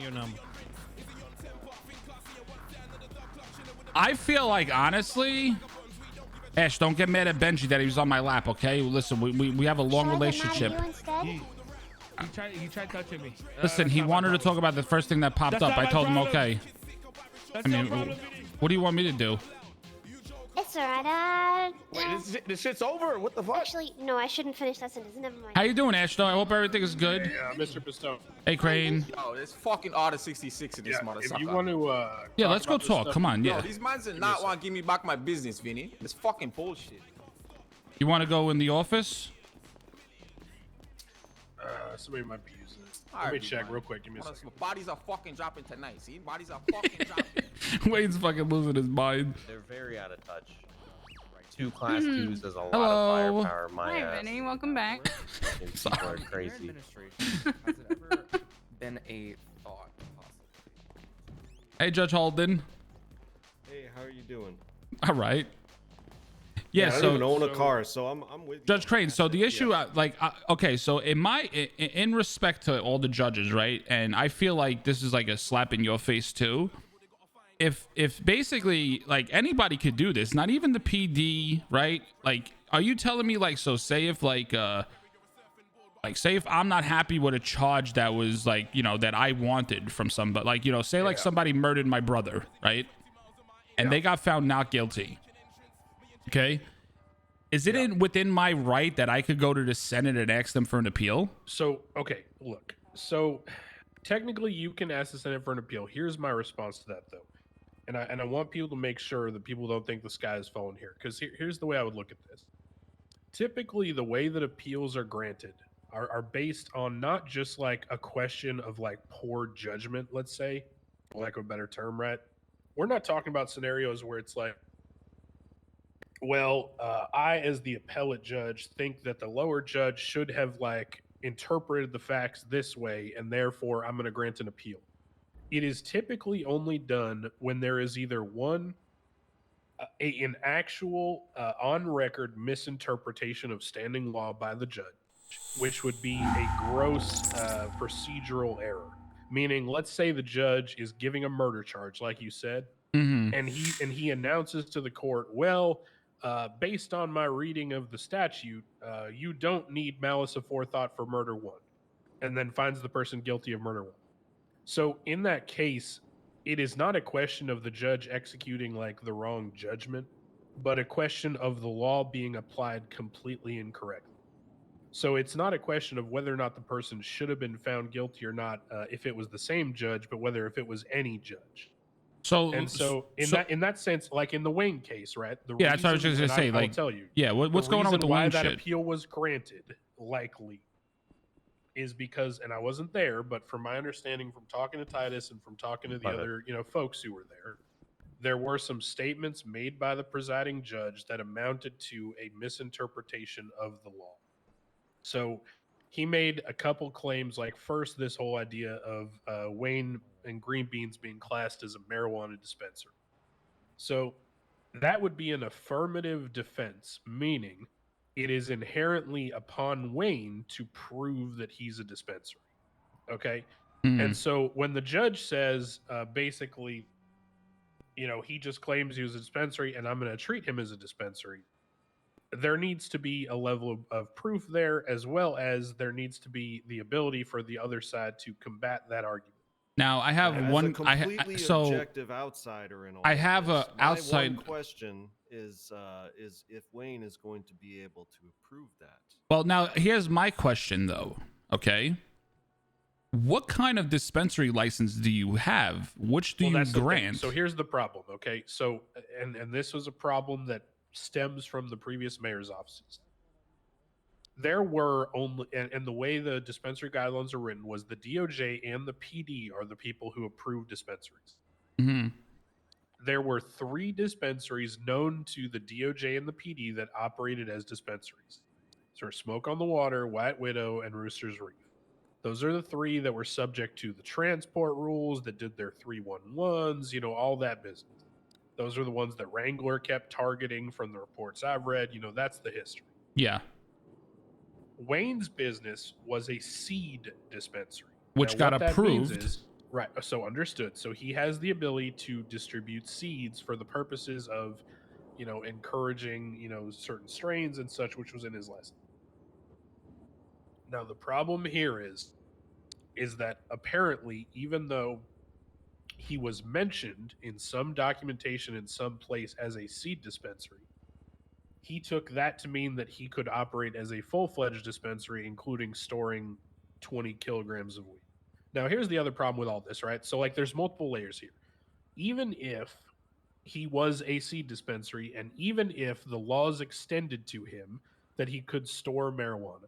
me your number. I feel like, honestly, Ash, don't get mad at Benji that he was on my lap, okay? Listen, we have a long relationship. He tried touching me. Listen, he wanted to talk about the first thing that popped up. I told him, okay. That's I mean, your problem, what do you want me to do? It's alright. Wait, this shit's over. What the fuck? Actually, no, I shouldn't finish that sentence. Never mind. How you doing, Ash? Though I hope everything is good. Hey, Mr. Pistone. Hey, Crane. Yo, it's fucking Order 66 in this motherfucker. If you want to, Yeah, let's go talk. stuff, Come on, Yo, yeah. these mans did not want to give me back my business, Vinny. It's fucking bullshit. You want to go in the office? Somebody might be using it. Let Alright, me check man. real quick. Give me a second. Bodies are fucking dropping tonight. See, bodies are fucking dropping. Wayne's fucking losing his mind. They're very out of touch. Two class twos is a lot Hello. of firepower. My Hi, ass. Vinny. Welcome back. Fucking people are crazy. Has it ever been a thought, possibly? Hey, Judge Holden. Hey, how are you doing? All right. Yeah, I don't so even own a car, so I'm with you. Judge Crane. So the issue, okay, so in respect to all the judges, right? And I feel like this is like a slap in your face too. If basically like anybody could do this, not even the PD, right? Like, are you telling me like, so say if say if I'm not happy with a charge that was like, you know, that I wanted from somebody, like, you know, say like somebody murdered my brother, right? And they got found not guilty. Okay. Is it within my right that I could go to the Senate and ask them for an appeal? So, okay, look. So, technically, you can ask the Senate for an appeal. Here's my response to that, though. And I want people to make sure that people don't think the sky is falling here. Because here's the way I would look at this. Typically, the way that appeals are granted are based on not just like a question of like poor judgment, let's say, for lack of a better term, right? We're not talking about scenarios where it's like, well, I, as the appellate judge, think that the lower judge should have like interpreted the facts this way, and therefore I'm going to grant an appeal. It is typically only done when there is either one, an actual on record misinterpretation of standing law by the judge, which would be a gross procedural error. Meaning, let's say the judge is giving a murder charge, like you said, and he announces to the court, well, based on my reading of the statute, you don't need malice aforethought for murder one, and then finds the person guilty of murder one. So in that case, it is not a question of the judge executing like the wrong judgment, but a question of the law being applied completely incorrectly. So it's not a question of whether or not the person should have been found guilty or not, if it was the same judge, but whether if it was any judge. So in that sense, like in the Wayne case, right? Yeah, that's what I was just gonna say. I'll Like, tell you. Yeah, what's going on with the why Wayne that shit? appeal was granted, likely, is because, and I wasn't there, but from my understanding, from talking to Titus and from talking to the other, folks who were there were some statements made by the presiding judge that amounted to a misinterpretation of the law. So he made a couple claims, like first, this whole idea of Wayne and Green Beans being classed as a marijuana dispensary. So that would be an affirmative defense, meaning it is inherently upon Wayne to prove that he's a dispensary. Okay? And so when the judge says, basically, he just claims he was a dispensary and I'm going to treat him as a dispensary, there needs to be a level of proof there, as well as there needs to be the ability for the other side to combat that argument. Now I have As one. a completely So objective outsider in all I of have this, a outside. My one question is if Wayne is going to be able to approve that. Well, now here's my question though. Okay, what kind of dispensary license do you have? Which do you grant? So here's the problem. Okay, so and this was a problem that stems from the previous mayor's offices. There were only, and the way the dispensary guidelines are written was the DOJ and the PD are the people who approve dispensaries. There were 3 dispensaries known to the DOJ and the PD that operated as dispensaries. So Smoke on the Water, White Widow, and Rooster's Reef. Those are the 3 that were subject to the transport rules, that did their 311s, all that business. Those are the ones that Wrangler kept targeting from the reports I've read. That's the history. Yeah. Wayne's business was a seed dispensary. Which got approved. Right. So understood. So he has the ability to distribute seeds for the purposes of, encouraging, certain strains and such, which was in his license. Now the problem here is that apparently, even though he was mentioned in some documentation in some place as a seed dispensary, he took that to mean that he could operate as a full-fledged dispensary, including storing 20 kilograms of weed. Now, here's the other problem with all this, right? So, like, there's multiple layers here. Even if he was a seed dispensary, and even if the laws extended to him that he could store marijuana,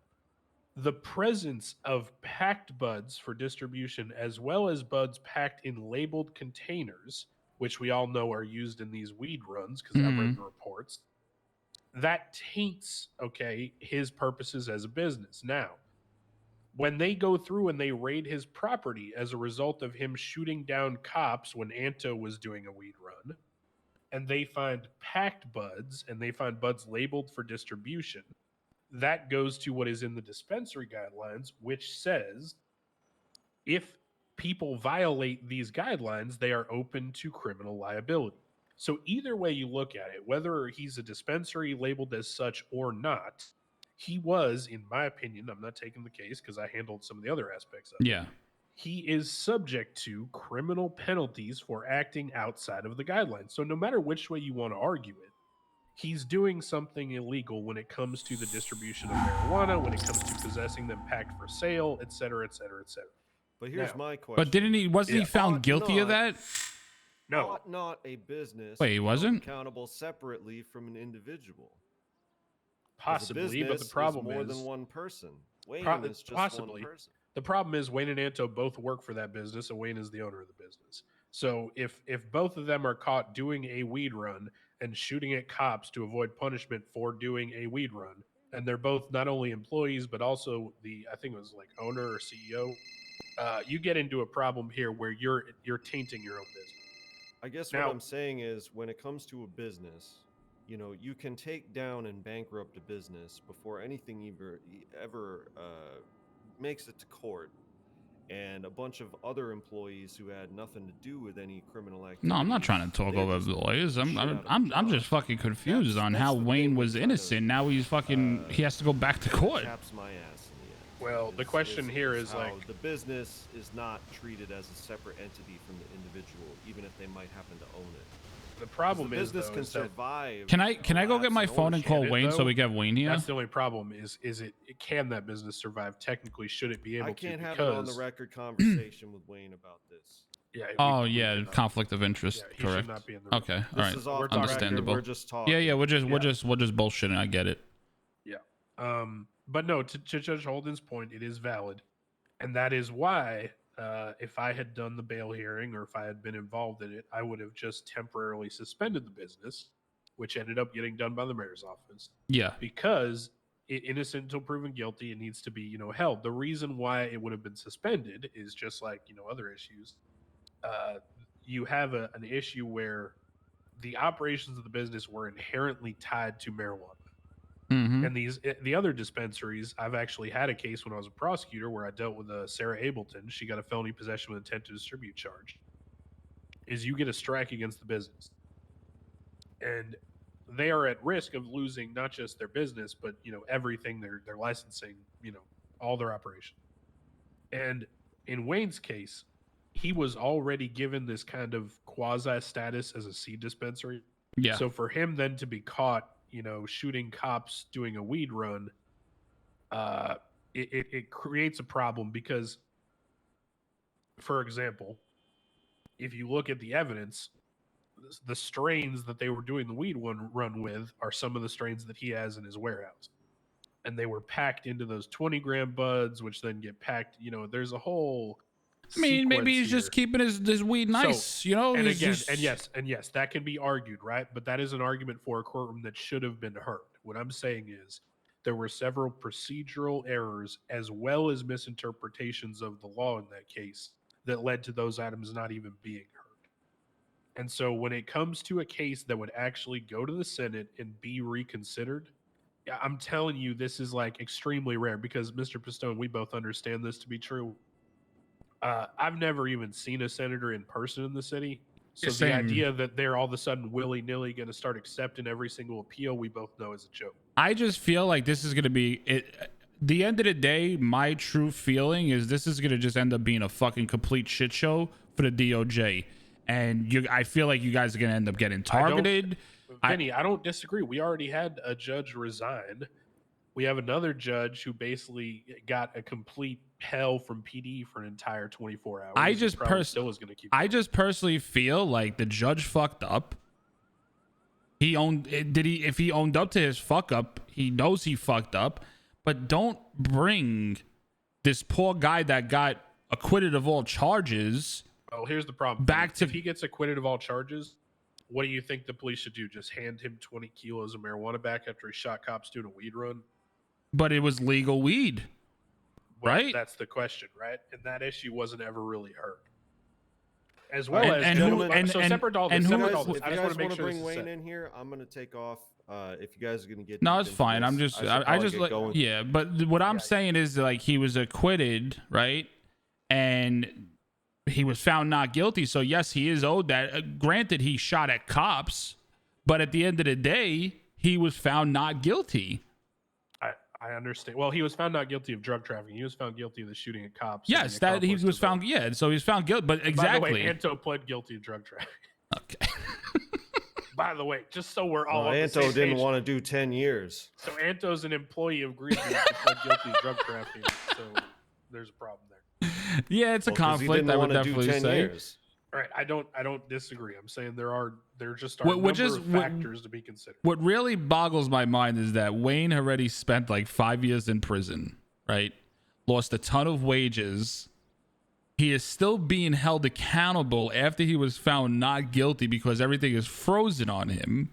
the presence of packed buds for distribution, as well as buds packed in labeled containers, which we all know are used in these weed runs because I've read the reports, that taints, his purposes as a business. Now, when they go through and they raid his property as a result of him shooting down cops when Anto was doing a weed run, and they find packed buds and they find buds labeled for distribution, that goes to what is in the dispensary guidelines, which says if people violate these guidelines, they are open to criminal liability. So either way you look at it, whether he's a dispensary labeled as such or not, he was, in my opinion, I'm not taking the case because I handled some of the other aspects of it. Yeah. He is subject to criminal penalties for acting outside of the guidelines. So no matter which way you want to argue it, he's doing something illegal when it comes to the distribution of marijuana, when it comes to possessing them packed for sale, et cetera, et cetera, et cetera. But here's Now- my question. But wasn't he found Ought guilty of not- that? No, Ought not a business Wait, he be held wasn't? accountable separately from an individual? 'Cause a possibly, but the business problem is more is than one person. Wayne Pro- is just possibly. one person. the problem is Wayne and Anto both work for that business, and Wayne is the owner of the business. So if both of them are caught doing a weed run and shooting at cops to avoid punishment for doing a weed run, and they're both not only employees but also I think it was like owner or CEO, you get into a problem here where you're tainting your own business. I guess Now- what I'm saying is when it comes to a business, you can take down and bankrupt a business before anything ever makes it to court, and a bunch of other employees who had nothing to do with any criminal activity. No, I'm not trying to talk they're over just the lawyers. shit out of a I'm job. just fucking confused on That's how the Wayne thing was we try to, innocent. Now he's fucking he has to go back to court. Chaps my ass in the end. Well, the question here is how like- the business is not treated as a separate entity from the individual, even if they might happen to own it. The problem the is, business though, can is that survive. Can I go get lapse my in phone and ownership. call Can it, Wayne so though? we get Wayne here? that's the only problem. Is it can that business survive? Technically, should it be able I to? can't have it on the Because- record conversation with Wayne about this. Yeah. Oh we yeah, cannot. conflict of interest. Yeah, he should Correct. not be in the room. Okay. All This right. is off the Understandable. record. We're just talking. Yeah. We're just Yeah. bullshitting. I get it. But no, to Judge Holden's point, it is valid, and that is why if I had done the bail hearing or if I had been involved in it, I would have just temporarily suspended the business, which ended up getting done by the mayor's office Yeah. because innocent until proven guilty, it needs to be held. The reason why it would have been suspended is just like other issues. You have an issue where the operations of the business were inherently tied to marijuana. Mm-hmm. And the other dispensaries, I've actually had a case when I was a prosecutor where I dealt with Sarah Ableton. She got a felony possession with intent to distribute charge. Is you get a strike against the business, and they are at risk of losing not just their business, but everything, their licensing, all their operation. And in Wayne's case, he was already given this kind of quasi status as a seed dispensary. Yeah. So for him then to be caught, shooting cops doing a weed run, it creates a problem because, for example, if you look at the evidence, the strains that they were doing the weed run with are some of the strains that he has in his warehouse. And they were packed into those 20-gram buds, which then get packed. There's a whole I mean, maybe sequence he's just here. keeping his weed nice, And he's again, just- and yes, that can be argued, right? But that is an argument for a courtroom that should have been heard. What I'm saying is there were several procedural errors as well as misinterpretations of the law in that case that led to those items not even being heard. And so when it comes to a case that would actually go to the Senate and be reconsidered, yeah, I'm telling you, this is like extremely rare because Mr. Pistone, we both understand this to be true. I've never even seen a senator in person in the city. So Yeah, the same. idea that they're all of a sudden willy-nilly going to start accepting every single appeal, we both know is a joke. I just feel like this is going to be it. The end of the day, my true feeling is this is going to just end up being a fucking complete shit show for the DOJ. And I feel like you guys are going to end up getting targeted. Vinny, I don't disagree. We already had a judge resign. We have another judge who basically got a complete hell from PD for an entire 24 hours. I just still is going to keep. I just personally feel like the judge fucked up. He owned if he owned up to his fuck up, he knows he fucked up. But don't bring this poor guy that got acquitted of all charges. Oh, here's the problem. If he gets acquitted of all charges, what do you think the police should do? Just hand him 20 kilos of marijuana back after he shot cops doing a weed run? But it was legal weed, Well, right? That's the question, right? And that issue wasn't ever really heard. As Well, well and as who- and- so and- separate all and this. who- Separate all If this. you I just guys want to make want to sure bring this is Wayne set. in here, I'm gonna take off. If you guys are gonna get No, deep it's into fine. this, I'm just, should I probably just get like, going. yeah. But what I'm saying is like he was acquitted, right? And he was found not guilty. So yes, he is owed that. Granted, he shot at cops, but at the end of the day, he was found not guilty. I understand. Well, he was found not guilty of drug trafficking. He was found guilty of the shooting at cops. Yes, that he was found. Yeah, so he was found guilty. But exactly. By the way, Anto pled guilty of drug trafficking. Okay. By the way, just so we're all Well, on the Anto same didn't page. want to do 10 years. So Anto's an employee of Greenpeace who pled guilty of drug trafficking. So there's a problem there. Yeah, it's a Well, 'cause he conflict. didn't I would wanna do definitely 10 say. years. All right, I don't disagree. I'm saying there just are What- a which number is- of what- factors to be considered. What really boggles my mind is that Wayne already spent like 5 years in prison, right? Lost a ton of wages. He is still being held accountable after he was found not guilty because everything is frozen on him.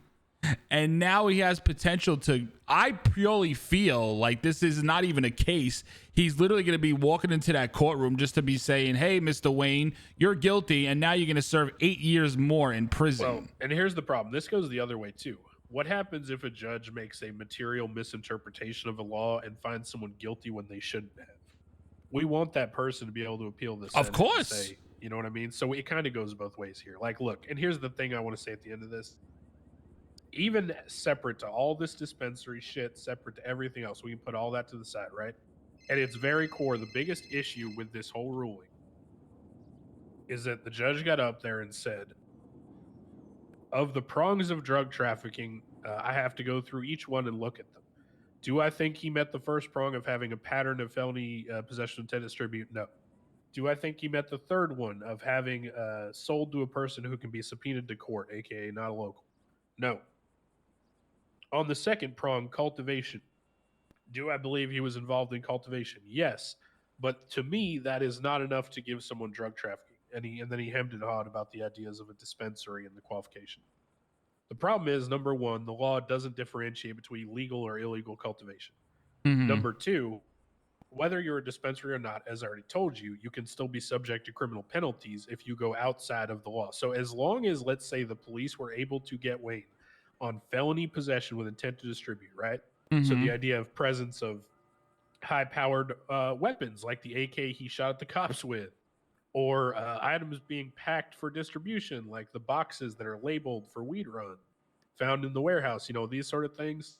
And now he has potential to, I purely feel like this is not even a case. He's literally going to be walking into that courtroom just to be saying, hey, Mr. Wayne, you're guilty. And now you're going to serve 8 years more in prison. Well, and here's the problem. This goes the other way too. What happens if a judge makes a material misinterpretation of a law and finds someone guilty when they shouldn't have? We want that person to be able to appeal this. Of course. Say, you know what I mean? So it kind of goes both ways here. Like, look, and here's the thing I want to say at the end of this. Even separate to all this dispensary shit, separate to everything else, we can put all that to the side, right? At its very core, the biggest issue with this whole ruling is that the judge got up there and said, of the prongs of drug trafficking, I have to go through each one and look at them. Do I think he met the first prong of having a pattern of felony possession intent to distribute? No. Do I think he met the third one of having sold to a person who can be subpoenaed to court, aka not a local? No. On the second prong, cultivation. Do I believe he was involved in cultivation? Yes. But to me, that is not enough to give someone drug trafficking. And then he hemmed and hawed about the ideas of a dispensary and the qualification. The problem is, number one, the law doesn't differentiate between legal or illegal cultivation. Mhm. Number two, whether you're a dispensary or not, as I already told you, you can still be subject to criminal penalties if you go outside of the law. So as long as, let's say, the police were able to get Wayne on felony possession with intent to distribute, right? So Mhm. the idea of presence of high-powered weapons like the AK he shot at the cops with, or items being packed for distribution like the boxes that are labeled for weed run found in the warehouse, you know, these sort of things.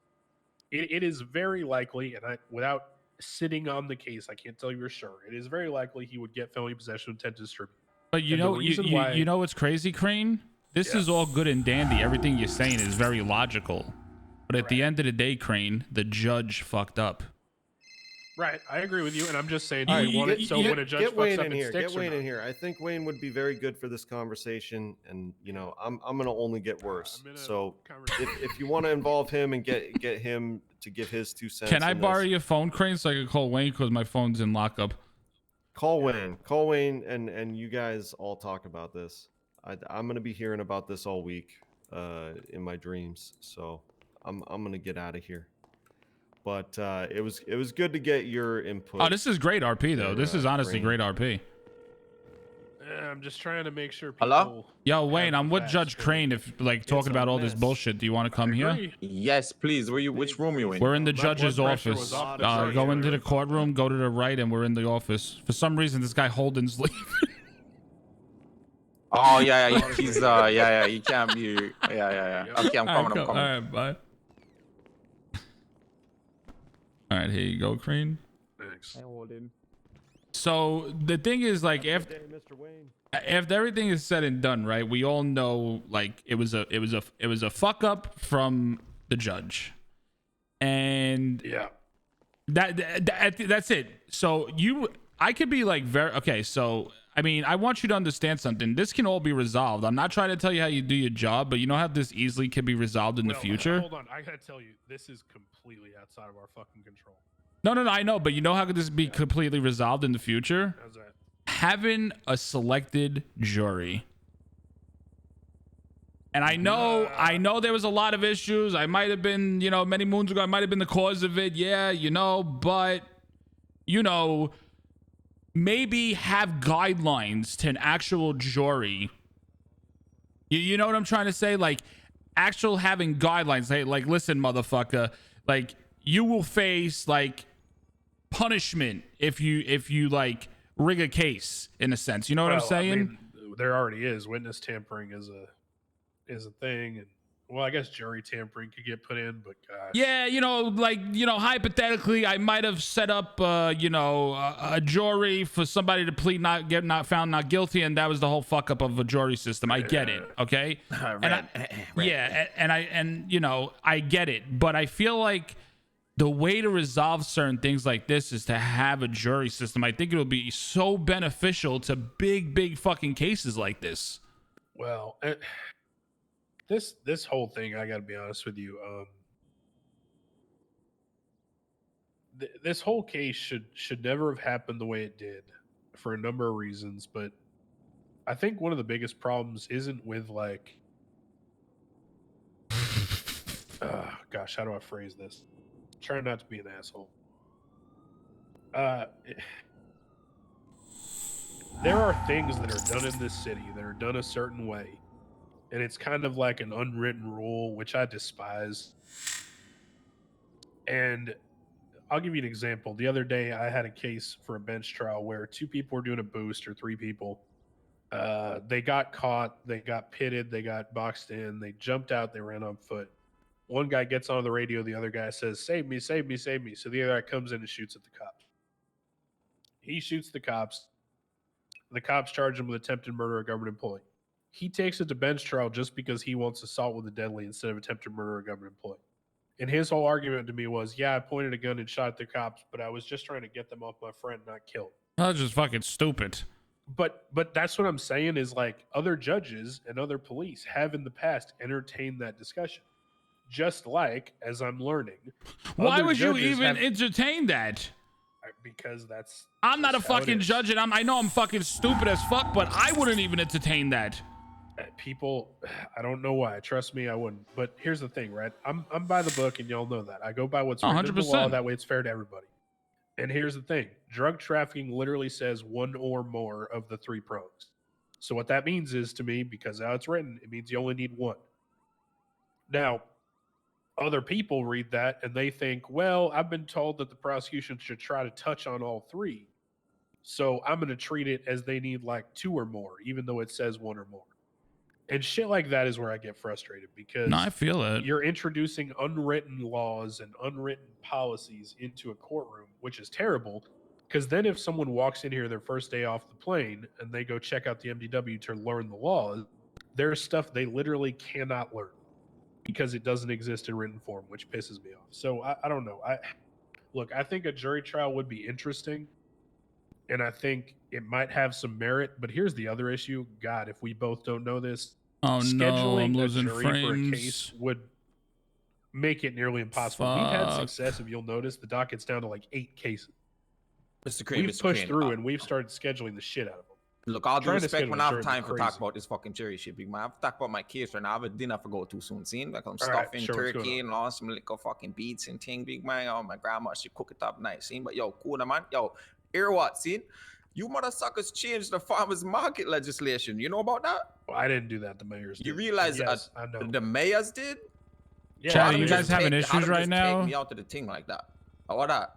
It is very likely, and without sitting on the case, I can't tell you for sure, it is very likely he would get felony possession with intent to distribute. But you And the know, reason why- you know what's crazy, Crane? This is all good and dandy. Everything you're saying is very logical. But at the end of the day, Crane, the judge fucked up. Right, I agree with you, and I'm just saying, All do right, you want it you- so you- when a judge Get fucks Wayne up, in it here. sticks Get or Wayne not? in here. I think Wayne would be very good for this conversation, and you know, I'm gonna only get worse. I'm in a So conversation. if you want to involve him and get him to give his 2 cents, Can I in borrow this, your phone, Crane, so I can call Wayne because my phone's in lockup? call Wayne, and you guys all talk about this. I'm gonna be hearing about this all week in my dreams. So I'm gonna get out of here. But it was good to get your input. Oh, this is great RP though. Your, This is honestly Crane. great RP. I'm just trying to make sure people. Hello? Yo, Wayne, have I'm the with facts Judge straight. Crane. If like talking a about all this mess. bullshit, do you want to come here? Agree. Yes, please. Which room you in? We're in the My judge's blood pressure office. was off the charts Go into earlier the about courtroom, go to the right, and we're in the office. For some reason, this guy Holden's leaving. Oh yeah, he's yeah, he can't be. Yeah. Okay, I'm All right, coming. I'm all coming. right, bye. All right, here you go, Crane. Thanks. So the thing is, like, Good day, Mr. Wayne. after everything is said and done, right? We all know, like, it was a fuck up from the judge, and Yeah. that's it. So I could be like very okay. So I mean, I want you to understand something. This can all be resolved. I'm not trying to tell you how you do your job, but you know how this easily can be resolved in the Well, future. Hold on, I gotta tell you, this is completely outside of our fucking control. No, I know, but you know how could this be completely resolved in the future? How's that? Having a selected jury. And I know there was a lot of issues. I might have been, many moons ago, I might have been the cause of it. Yeah, but maybe have guidelines to an actual jury. You know what I'm trying to say? Like, actual having guidelines. Hey, like, listen, motherfucker, like, you will face like punishment if you like rig a case, in a sense. You know what I'm saying? I mean, there already is witness tampering is a thing, and well, I guess jury tampering could get put in, but gosh. Yeah, hypothetically, I might have set up, a jury for somebody to plead not found not guilty, and that was the whole fuck up of a jury system. I get it, okay? I get it, but I feel like the way to resolve certain things like this is to have a jury system. I think it'll be so beneficial to big fucking cases like this. Well, this whole thing, I gotta be honest with you. This whole case should never have happened the way it did, for a number of reasons. But I think one of the biggest problems isn't with like, gosh, how do I phrase this? Try not to be an asshole. There are things that are done in this city that are done a certain way, and it's kind of like an unwritten rule, which I despise. And I'll give you an example. The other day, I had a case for a bench trial where 2 people were doing a boost, or 3 people. They got caught, they got pitted, they got boxed in, they jumped out, they ran on foot. One guy gets on the radio, the other guy says, "Save me, save me, save me." So the other guy comes in and shoots at the cops. He shoots the cops. The cops charge him with attempted murder of a government employee. He takes it to bench trial just because he wants assault with a deadly instead of attempted murder of a government employee. And his whole argument to me was, yeah, I pointed a gun and shot at the cops, but I was just trying to get them off my friend, not kill him. That's just fucking stupid. But that's what I'm saying is, like, other judges and other police have in the past entertained that discussion. Just like, as I'm learning, why would you even entertain that? Because that's... I'm not a just how it fucking is. judge, and I know I'm fucking stupid as fuck, but I wouldn't even entertain that. People, I don't know why. Trust me, I wouldn't. But here's the thing, right? I'm by the book, and y'all know that. I go by what's written in the law. 100%. That way it's fair to everybody. And here's the thing. Drug trafficking literally says 1 or more of the 3 prongs. So what that means is, to me, because how it's written, it means you only need 1. Now, other people read that and they think, well, I've been told that the prosecution should try to touch on all 3. So I'm going to treat it as they need like 2 or more, even though it says 1 or more. And shit like that is where I get frustrated, because No, I feel it. you're introducing unwritten laws and unwritten policies into a courtroom, which is terrible. Because then if someone walks in here their first day off the plane and they go check out the MDW to learn the laws, there's stuff they literally cannot learn because it doesn't exist in written form, which pisses me off. So I don't know. I think a jury trial would be interesting, and I think it might have some merit. But here's the other issue. God, if we both don't know this, Oh no, I'm scheduling a losing jury for a frames. case would make it nearly impossible. We've had success, if you'll notice. The docket's down to like 8 cases. Mr. Crane, We've Mr. pushed Crane, through, and we've started scheduling the shit out of them. Look, all due Trying to respect, schedule when I have jury time for crazy. talk about this fucking jury shit, big man. I have to talk about my case right now. I have a dinner for go too soon, see? Like I'm All right, stuffing sure, what's going turkey on? and all some little fucking beets and thing, big man. Oh, my grandma, she cook it up nice, see? But yo, cool, man. Yo, hear what, see? You motherfuckers changed the farmers market legislation. You know about that? Well, I didn't do that. The mayors did. You realize Yes, I know. the mayors did? Yeah, Chat, How are them you just guys having take- how issues them right just now? Take me out to the thing like that. How about that?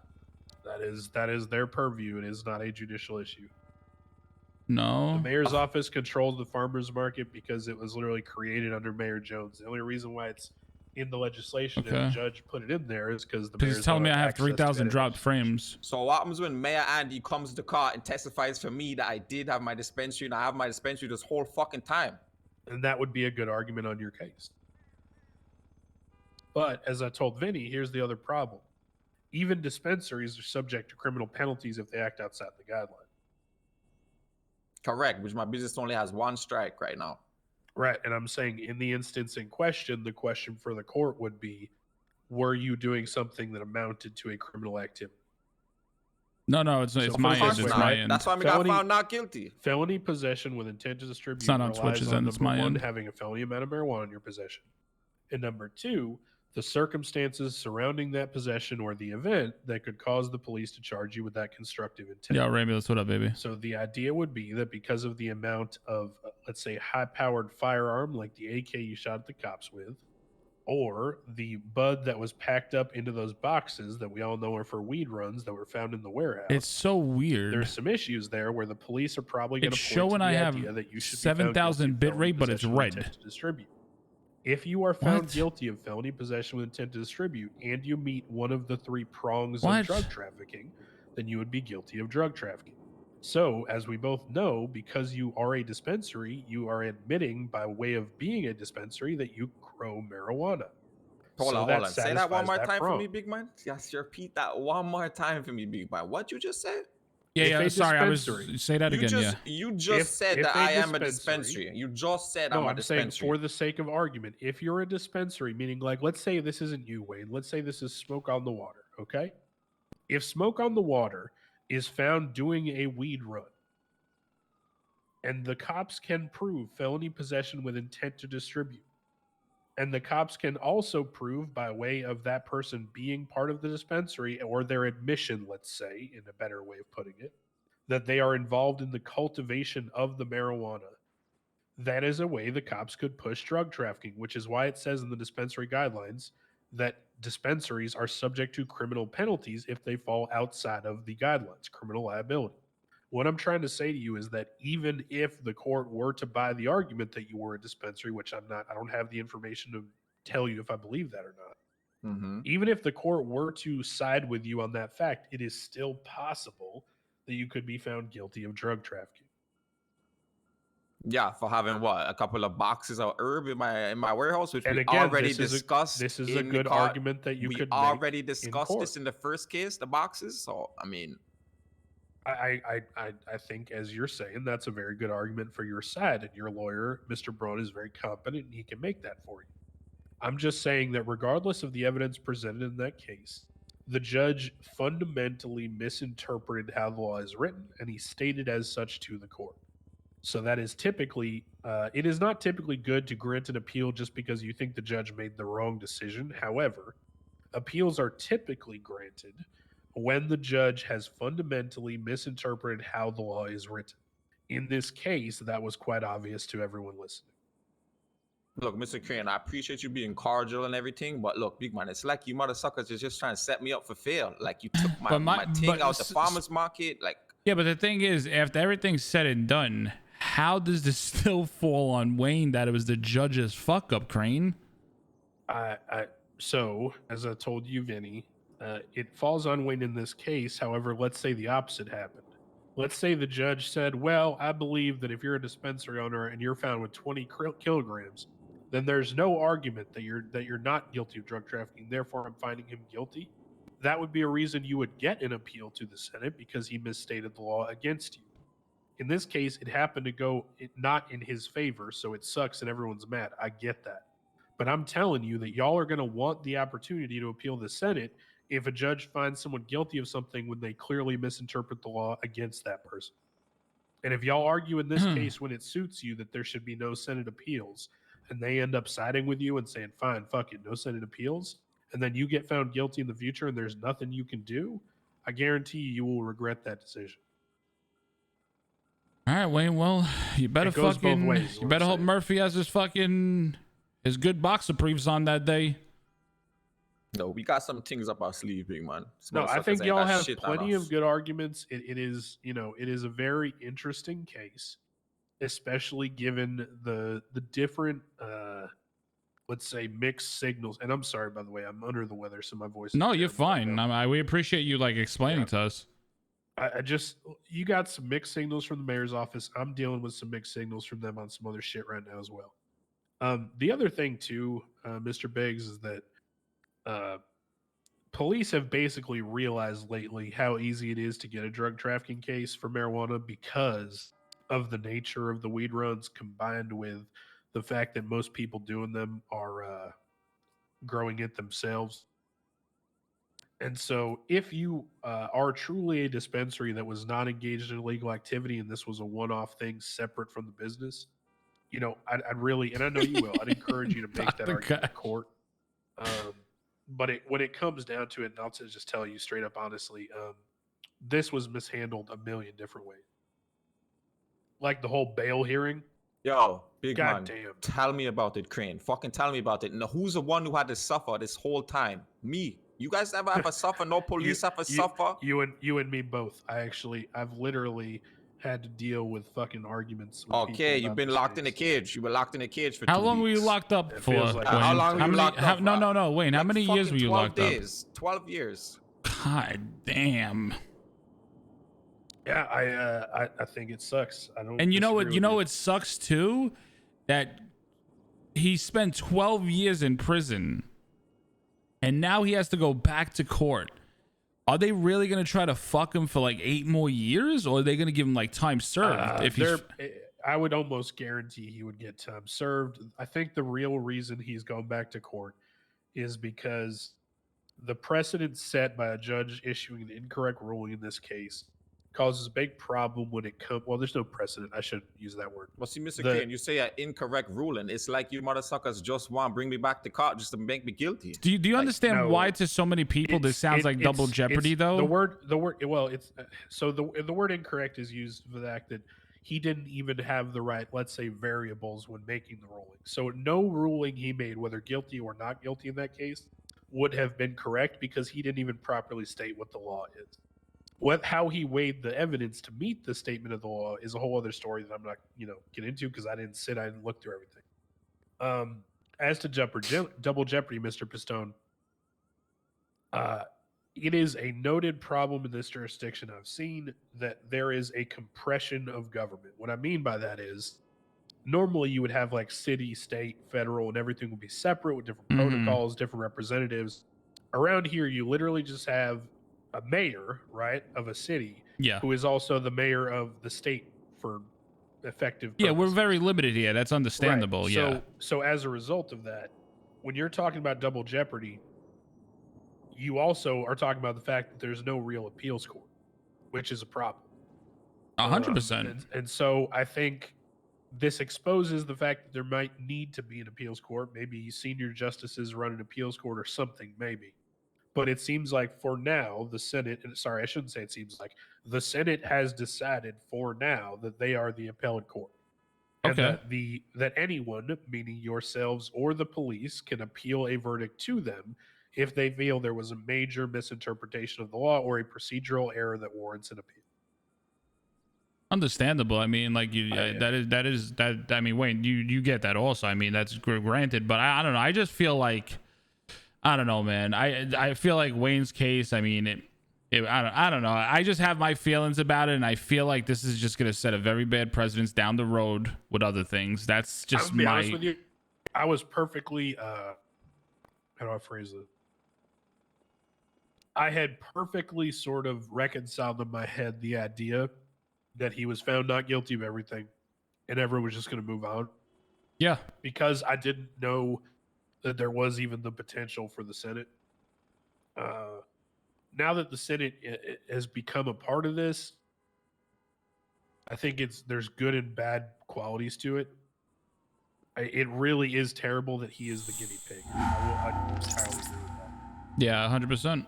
that is their purview. It is not a judicial issue. The No. mayor's office controls the farmers market because it was literally created under Mayor Jones. The only reason why it's in the legislation and the Okay. judge put it in there is because the Because mayor's it's telling me don't I have access to 3,000 that dropped information. frames. So what happens when Mayor Andy comes to court and testifies for me that I did have my dispensary and I have my dispensary this whole fucking time? And that would be a good argument on your case. But as I told Vinny, here's the other problem. Even dispensaries are subject to criminal penalties if they act outside the guideline. Correct, which my business only has one strike right now. Right. And I'm saying in the instance in question, the question for the court would be, were you doing something that amounted to a criminal activity? No, it's So my of end. course It's not. my end. That's why we Felony- got found not guilty. Felony possession with intent to distribute It's not on relies Twitch's on end, it's number my one, end. having a felony amount of marijuana in your possession. And number two, the circumstances surrounding that possession or the event that could cause the police to charge you with that constructive intent. Yo, Ramulus, what up, baby? So the idea would be that because of the amount of, let's say, high-powered firearm like the AK you shot at the cops with, or the bud that was packed up into those boxes that we all know are for weed runs that were found in the warehouse. It's so weird. There's some issues there where the police are probably going It's to point showing to the I have idea that you should 7,000 bit rate, but it's red. To distribute. If you are found What? guilty of felony possession with intent to distribute and you meet one of the three prongs What? of drug trafficking, then you would be guilty of drug trafficking. So, as we both know, because you are a dispensary, you are admitting by way of being a dispensary that you grow marijuana. Hold So on, that hold on. Say that one satisfies more that time for me, prong. big man. Yes, repeat that one more time for me, big man. What you just said? Yeah, If yeah. a Sorry, I was. dispensary- Say that again. Yeah. You just If- said if that a I am a dispensary- dispensary. You just said No, I'm a I'm saying dispensary. for the sake of argument, if you're a dispensary, meaning like, let's say this isn't you, Wayne. Let's say this is Smoke on the Water, okay? If Smoke on the Water is found doing a weed run, and the cops can prove felony possession with intent to distribute, and the cops can also prove by way of that person being part of the dispensary or their admission, let's say, in a better way of putting it, that they are involved in the cultivation of the marijuana, that is a way the cops could push drug trafficking, which is why it says in the dispensary guidelines that dispensaries are subject to criminal penalties if they fall outside of the guidelines, criminal liability. What I'm trying to say to you is that even if the court were to buy the argument that you were a dispensary, which I'm not, I don't have the information to tell you if I believe that or not. Mm-hmm. Even if the court were to side with you on that fact, it is still possible that you could be found guilty of drug trafficking. Yeah, for having what, a couple of boxes of herb in my warehouse, which And we again, already this discussed. is a in the good court. argument that you we could already make in discussed court. this in the first case, the boxes. So I mean, I think, as you're saying, that's a very good argument for your side, and your lawyer, Mr. Braun, is very competent, and he can make that for you. I'm just saying that regardless of the evidence presented in that case, the judge fundamentally misinterpreted how the law is written, and he stated as such to the court. So that is typically, it is not typically good to grant an appeal just because you think the judge made the wrong decision. However, appeals are typically granted when the judge has fundamentally misinterpreted how the law is written. In this case, that was quite obvious to everyone listening. look, Mr. Crane, I appreciate you being cordial and everything, but look, big man, it's like you mother suckers is just trying to set me up for fail. Like you took But my thing but out the farmer's market. Like, Yeah, but the thing is, after everything's said and done, how does this still fall on Wayne that it was the judge's fuck up, Crane? So, as I told you, Vinny, it falls on Wayne in this case. However, let's say the opposite happened. Let's say the judge said, well, I believe that if you're a dispensary owner and you're found with 20 kilograms, then there's no argument that you're not guilty of drug trafficking. Therefore, I'm finding him guilty. That would be a reason you would get an appeal to the Senate because he misstated the law against you. In this case, it happened to go not in his favor, so it sucks and everyone's mad. I get that. But I'm telling you that y'all are going to want the opportunity to appeal the Senate if a judge finds someone guilty of something when they clearly misinterpret the law against that person. And if y'all argue in this case when it suits you that there should be no Senate appeals, and they end up siding with you and saying, fine, fuck it, no Senate appeals, and then you get found guilty in the future and there's nothing you can do, I guarantee you will regret that decision. All right, Wayne. Well, you better It goes both fucking. ways, is You what better I'm hope saying. Murphy has his good boxer briefs on that day. No, we got some things up our sleeve, big man. These No, I motherfuckers think ain't y'all got have shit on plenty us. of good arguments. It is, it is a very interesting case, especially given the different, let's say, mixed signals. And I'm sorry, by the way, I'm under the weather, so my voice. No, is you're terrible right fine. now. We appreciate you like explaining Yeah. to us. I just, you got some mixed signals from the mayor's office. I'm dealing with some mixed signals from them on some other shit right now as well. The other thing too, Mr. Biggs, is that police have basically realized lately how easy it is to get a drug trafficking case for marijuana because of the nature of the weed runs, combined with the fact that most people doing them are growing it themselves. And so, if you are truly a dispensary that was not engaged in illegal activity and this was a one off thing separate from the business, I'd really, and I know you will, I'd encourage you to make that Dr. argument in Cash. court. But when it comes down to it, and I'll just tell you straight up honestly, this was mishandled a million different ways. Like the whole bail hearing. Yo, big God man, damn. tell me about it, Crane. Fucking tell me about it. Now, who's the one who had to suffer this whole time? Me. You guys ever have to suffer? No police have to suffer? You and me both. I've literally had to deal with fucking arguments with Okay, people you've about been this locked in a case. cage. You were locked in a cage for How 2 long were you weeks. locked up It for? feels like Wayne? How long were you locked up? No, Wayne. How Like many years were fucking you 12 locked up? days. 12 years. God damn. Yeah, I think it sucks. I don't. And you know what? disagree You with know it sucks too, that he spent 12 years in prison, and now he has to go back to court. Are they really gonna try to fuck him for like 8 more years, or are they gonna give him like time served? If he's I would almost guarantee he would get time served. I think the real reason he's going back to court is because the precedent set by a judge issuing an incorrect ruling in this case causes a big problem when it comes. Well, there's no precedent. I shouldn't use that word. But see, Mr. The- Crane, you say an incorrect ruling. It's like you motherfuckers just want to bring me back to court just to make me guilty. do you like, understand no, why to so many people this sounds like double jeopardy though? The word. Well, it's so the word incorrect is used for the fact that he didn't even have the right, let's say, variables when making the ruling. So no ruling he made, whether guilty or not guilty in that case, would have been correct because he didn't even properly state what the law is. How he weighed the evidence to meet the statement of the law is a whole other story that I'm not, get into because I didn't look through everything. As to double jeopardy, Mr. Pistone, it is a noted problem in this jurisdiction I've seen that there is a compression of government. What I mean by that is normally you would have like city, state, federal, and everything would be separate with different protocols, different representatives. Around here, you literally just have a mayor, right, of a city, Yeah. who is also the mayor of the state for effective Yeah, we're purposes. very limited here. That's understandable. Right. Yeah. So as a result of that, when you're talking about double jeopardy, you also are talking about the fact that there's no real appeals court, which is a problem. 100%. And so I think this exposes the fact that there might need to be an appeals court. Maybe senior justices run an appeals court or something, maybe. But it seems like for now, the Senate, and sorry, I shouldn't say it seems like, the Senate has decided for now that they are the appellate court. And Okay. that anyone, meaning yourselves or the police, can appeal a verdict to them if they feel there was a major misinterpretation of the law or a procedural error that warrants an appeal. Understandable. I mean, like that. I mean, Wayne, you get that also. I mean, that's granted, but I don't know. I just feel like, I don't know, man. I feel like Wayne's case. I mean, I don't know. I just have my feelings about it, and I feel like this is just gonna set a very bad precedence down the road with other things. That's just I'll be honest with you. I was perfectly. How do I phrase it? I had perfectly sort of reconciled in my head the idea that he was found not guilty of everything and everyone was just going to move on. Yeah. Because I didn't know that there was even the potential for the Senate. Now that the Senate has become a part of this, I think there's good and bad qualities to it. It really is terrible that he is the guinea pig. I entirely agree with that. Yeah, 100%.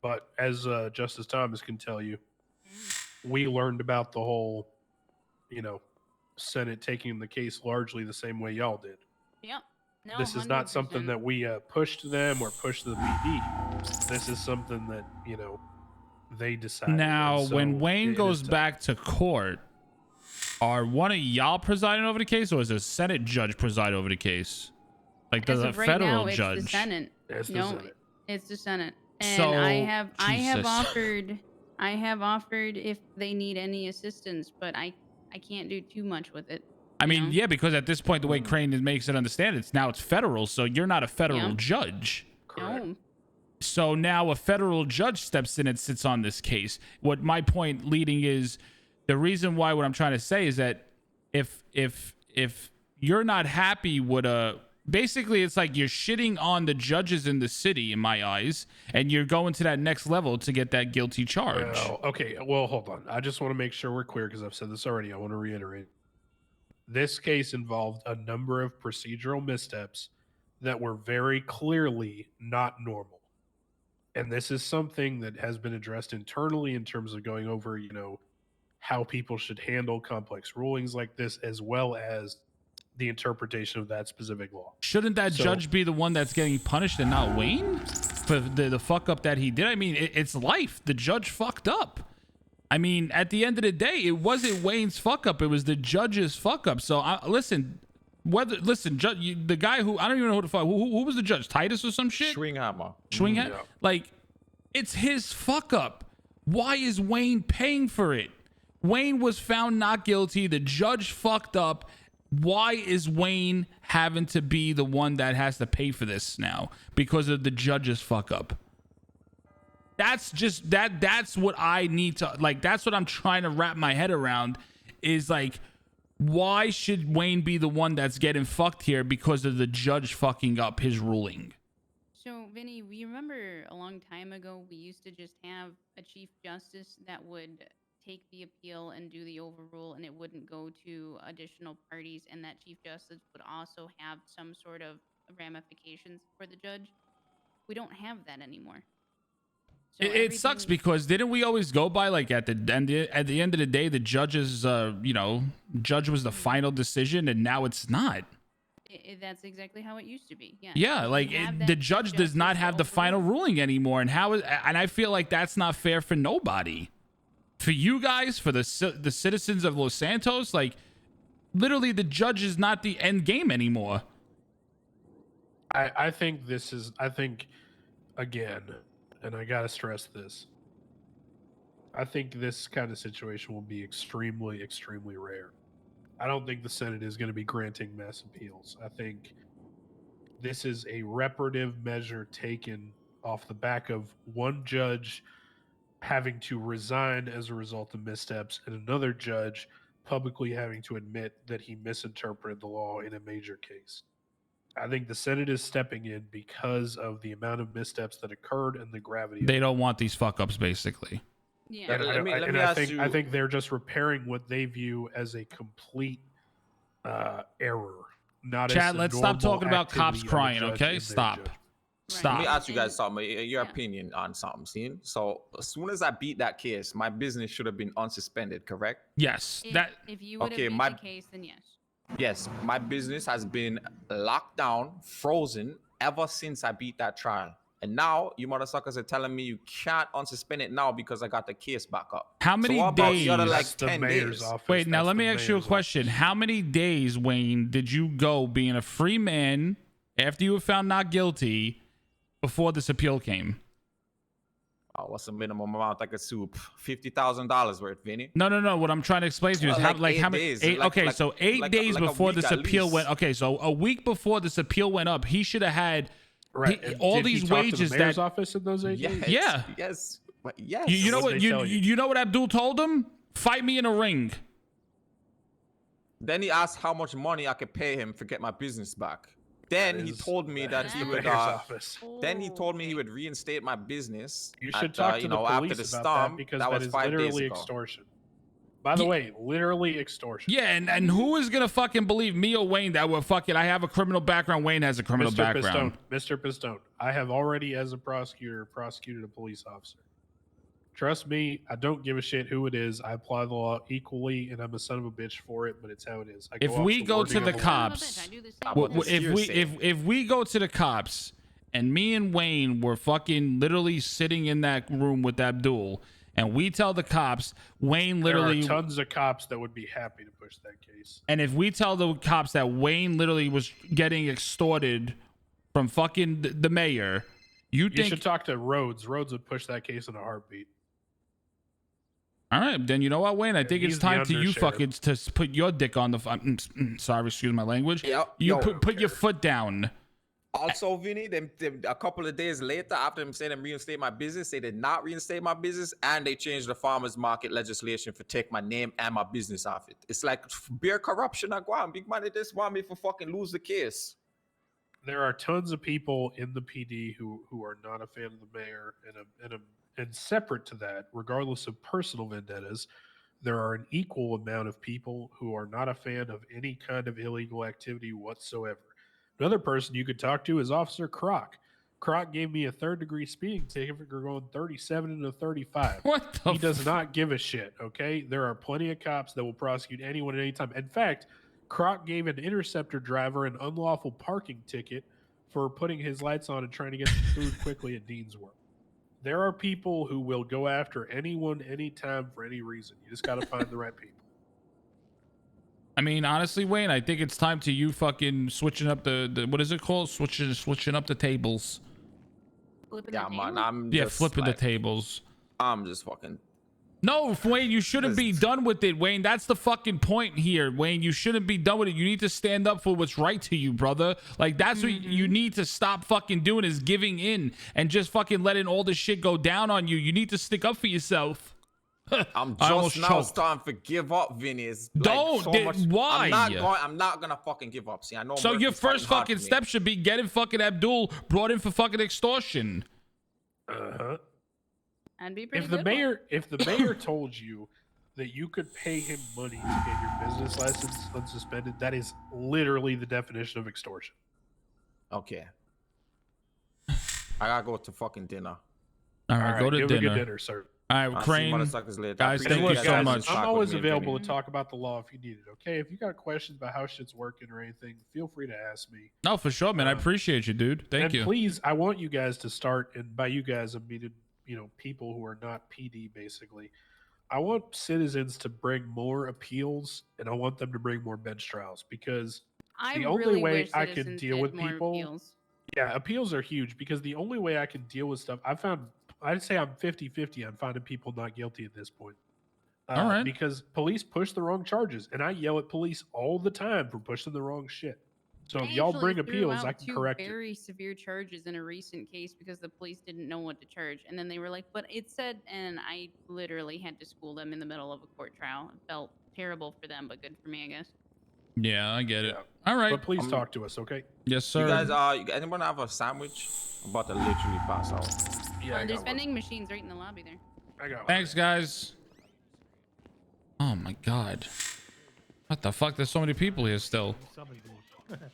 But as Justice Thomas can tell you, we learned about the whole, Senate taking the case largely the same way y'all did. Yep. No, This is not something 100%. that we pushed to them or pushed to the PD. This is something that, they decided. Now, And so when Wayne it goes is back to court, are one of y'all presiding over the case, or is a Senate judge preside over the case? Like, does As a of right federal now, it's judge? the Senate. It's the No, Senate. it's the Senate. And So, I have Jesus. offered if they need any assistance, but I can't do too much with it. I you mean, know? yeah, because at this point, the way Crane makes it understand, it's federal, so you're not a federal Yeah. judge. Correct. No. So now a federal judge steps in and sits on this case. What my point leading is, the reason why what I'm trying to say is that if you're not happy with basically it's like you're shitting on the judges in the city in my eyes, and you're going to that next level to get that guilty charge. Well, okay. Well, hold on. I just want to make sure we're clear because I've said this already. I want to reiterate. This case involved a number of procedural missteps that were very clearly not normal. And this is something that has been addressed internally in terms of going over, how people should handle complex rulings like this, as well as the interpretation of that specific law. Shouldn't that So- judge be the one that's getting punished and not Wayne for the fuck up that he did? I mean, it's life. The judge fucked up. I mean, at the end of the day, it wasn't Wayne's fuck up. It was the judge's fuck up. So listen, the guy who, I don't even know who the fuck, who was the judge? Titus or some shit? Schwinghammer. Schwinghammer? Yeah. Like, it's his fuck up. Why is Wayne paying for it? Wayne was found not guilty. The judge fucked up. Why is Wayne having to be the one that has to pay for this now? Because of the judge's fuck up. That's just that's what I need to, like, that's what I'm trying to wrap my head around, is like, why should Wayne be the one that's getting fucked here because of the judge fucking up his ruling? So, Vinny, we remember a long time ago, we used to just have a chief justice that would take the appeal and do the overrule, and it wouldn't go to additional parties, and that chief justice would also have some sort of ramifications for the judge. We don't have that anymore. So It sucks everything- because didn't we always go by, like, at the end of the day, the judge's judge was the final decision, and now it's not. that's exactly how it used to be. Yeah. Yeah, You like have the that judge chief does not justice have the final overrule. ruling anymore, and I feel like that's not fair for nobody, for you guys, for the citizens of Los Santos. Like, literally, the judge is not the end game anymore. I think again, and I gotta stress this, I think this kind of situation will be extremely, extremely rare. I don't think the Senate is going to be granting mass appeals. I think this is a reparative measure taken off the back of one judge having to resign as a result of missteps, and another judge publicly having to admit that he misinterpreted the law in a major case. I think the Senate is stepping in because of the amount of missteps that occurred and the gravity of They don't want these fuck ups, basically. Yeah. and Let me I ask think you- I think they're just repairing what they view as a complete error. Not as Chad, a let's stop normal talking about cops activity of a crying, judge okay? in their Stop. judgment. Stop. Let me ask you guys And- something. Your yeah. opinion on something. See? So as soon as I beat that case, my business should have been unsuspended, correct? Yes, If you would Okay, have beat my- the case, then yes. Yes, my business has been locked down, frozen ever since I beat that trial. And now you motherfuckers are telling me you can't unsuspend it now because I got the case back up. How many so what about the other days- like That's the 10 mayor's days? office. Wait, now That's let me the ask you a mayor's question. office. How many days, Wayne, did you go being a free man after you were found not guilty before this appeal came? Oh, what's the minimum amount I could sue? $50,000 worth, Vinny. No. What I'm trying to explain to you is Well, how, like how 8 many? days, Eight, like- okay, like- so 8 like a- days like a before week this at appeal went. least. Okay, so a week before this appeal went up, he should have had Right. he- and all did he these talk to wages the mayor's that. office in those 8 days? Yes. Yeah. Yes. But yes. You know What'd what? they tell you? You know what Abdul told him? Fight me in a ring. Then he asked how much money I could pay him to get my business back. Then he is- told me that he the would. mayor's office. Then he told me he Okay. would reinstate my business. You at, should talk to you the know, police after the about storm. that because that that was is 5 days literally ago. extortion. By the Ye- way, literally extortion. Yeah, and who is gonna fucking believe me or Wayne that we're fucking? I have a criminal background. Wayne has a criminal Mr. background. Pistone, Mr. Pistone, I have already, as a prosecutor, prosecuted a police officer. Trust me, I don't give a shit who it is. I apply the law equally, and I'm a son of a bitch for it. But it's how it is. I If go off we the go wording to the of law. cops, I do the How same. about this hearsay? if we go to the cops and me and Wayne were fucking literally sitting in that room with Abdul, and we tell the cops Wayne literally, There are tons of cops that would be happy to push that case. and if we tell the cops that Wayne literally was getting extorted from fucking the mayor, you You think? should talk to Rhodes. Rhodes would push that case in a heartbeat. All right, then you know what, Wayne? I think it's he's the time to you undersheriff. fucking to put your dick on the. Sorry, excuse my language. Yep. You Yo, put your foot down. Also, Vinny, them a couple of days later, after them saying them reinstate my business, they did not reinstate my business, and they changed the farmers market legislation for take my name and my business off it. It's like bare corruption. I go on, big man. They just want me for fucking lose the case. There are tons of people in the PD who are not a fan of the mayor, and separate to that, regardless of personal vendettas, there are an equal amount of people who are not a fan of any kind of illegal activity whatsoever. Another person you could talk to is Officer Croc. Croc gave me a 3rd-degree speeding ticket for going 37 into 35. What the? He does not give a shit, okay? There are plenty of cops that will prosecute anyone at any time. In fact, Croc gave an Interceptor driver an unlawful parking ticket for putting his lights on and trying to get some food quickly at Deansworth. There are people who will go after anyone, anytime, for any reason. You just got to find the right people. I mean, honestly, Wayne, I think it's time to you fucking switching up the what is it called? Switching up the tables. Flipping Yeah, the man. table? I'm Yeah, just flipping like, the tables. I'm just fucking. No, Wayne, you shouldn't be done with it, Wayne. That's the fucking point here, Wayne. You shouldn't be done with it. You need to stand up for what's right to you, brother. Like, that's what you need to stop fucking doing, is giving in and just fucking letting all this shit go down on you. You need to stick up for yourself. I'm I just almost now choked. starting to give up, Vinny. It's Don't, why? I'm not gonna fucking give up. See, I know. So your Murphy's fighting first hard fucking for me. step should be getting fucking Abdul brought in for fucking extortion. Uh-huh. I'd be pretty If the good mayor, if the mayor told you that you could pay him money to get your business license unsuspended, that is literally the definition of extortion. Okay. I gotta go to fucking dinner. All right, go to give a good dinner. dinner, sir. All right, I'll see Crane. motherfuckers later. Guys, I thank appreciate you you so guys much. talking I'm with always me, available Vinny. to talk about the law if you need it. Okay, if you got questions about how shit's working or anything, feel free to ask me. No, for sure, man. I appreciate you, dude. Thank and you. please, I want you guys to start, and by you guys, I mean, people who are not PD, basically. I want citizens to bring more appeals, and I want them to bring more bench trials, because I the only really way wish I can citizens deal did with more people- appeals. yeah, appeals are huge, because the only way I can deal with stuff, I'd say I'm 50-50 on finding people not guilty at this point. All right. Because police push the wrong charges, and I yell at police all the time for pushing the wrong shit. So if I y'all actually bring threw appeals, I out can two correct it. very severe charges in a recent case because the police didn't know what to charge, and then they were like, "But it said," and I literally had to school them in the middle of a court trial. It felt terrible for them, but good for me, I guess. Yeah, I get it. Yeah. All right. But please talk to us, okay? Yes, sir. You guys, anyone have a sandwich? I'm about to literally pass out. Yeah, I There's got one. vending machines right in the lobby there. I got one. Thanks, guys. Oh my god. What the fuck? There's so many people here still.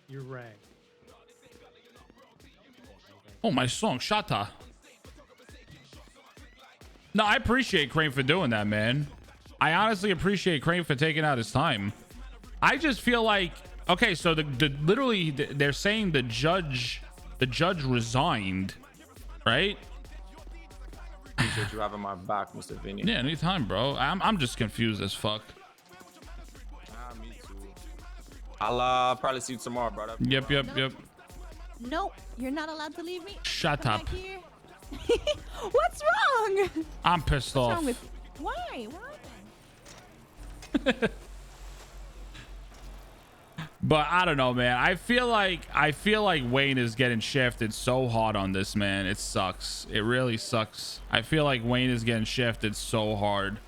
You're right. Oh, my song, Shata. No, I appreciate Crane for doing that, man. I honestly appreciate Crane for taking out his time. I just feel like, okay, so literally they're saying the judge resigned, right? Appreciate you having my back, Mr. Vinny. Yeah, anytime, bro. I'm just confused as fuck. Me too. I'll probably see you tomorrow, brother. Yep. Nope, you're not allowed to leave me. Shut Come up. back here. What's wrong? I'm pissed What's off. wrong with? Why? What happened? But I don't know, man. I feel like Wayne is getting shafted so hard on this, man. It sucks. It really sucks. I feel like Wayne is getting shafted so hard.